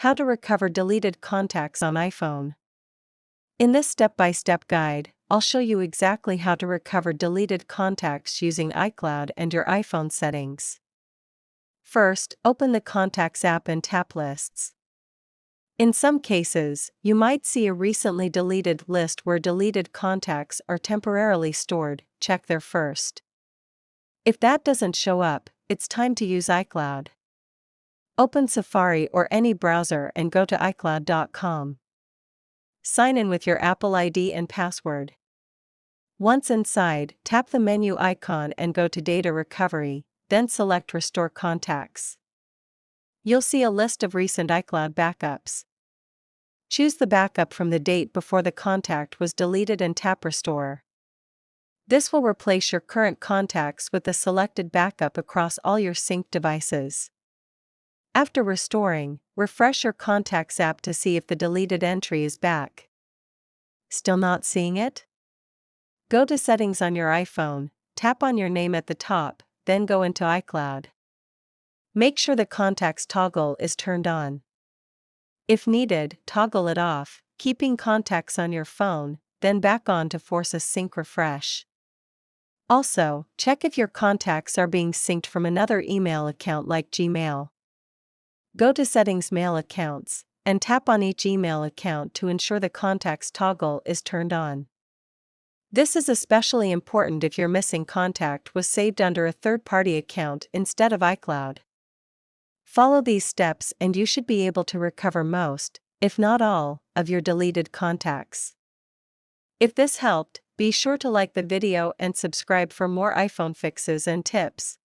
How to recover deleted contacts on iPhone. In this step-by-step guide, I'll show you exactly how to recover deleted contacts using iCloud and your iPhone settings. First, open the Contacts app and tap Lists. In some cases, you might see a recently deleted list where deleted contacts are temporarily stored. Check there first. If that doesn't show up, it's time to use iCloud. Open Safari or any browser and go to iCloud.com. Sign in with your Apple ID and password. Once inside, tap the menu icon and go to Data Recovery, then select Restore Contacts. You'll see a list of recent iCloud backups. Choose the backup from the date before the contact was deleted and tap Restore. This will replace your current contacts with the selected backup across all your synced devices. After restoring, refresh your Contacts app to see if the deleted entry is back. Still not seeing it? Go to Settings on your iPhone, tap on your name at the top, then go into iCloud. Make sure the Contacts toggle is turned on. If needed, toggle it off, keeping contacts on your phone, then back on to force a sync refresh. Also, check if your contacts are being synced from another email account like Gmail. Go to Settings Mail Accounts, and tap on each email account to ensure the Contacts toggle is turned on. This is especially important if your missing contact was saved under a third-party account instead of iCloud. Follow these steps and you should be able to recover most, if not all, of your deleted contacts. If this helped, be sure to like the video and subscribe for more iPhone fixes and tips.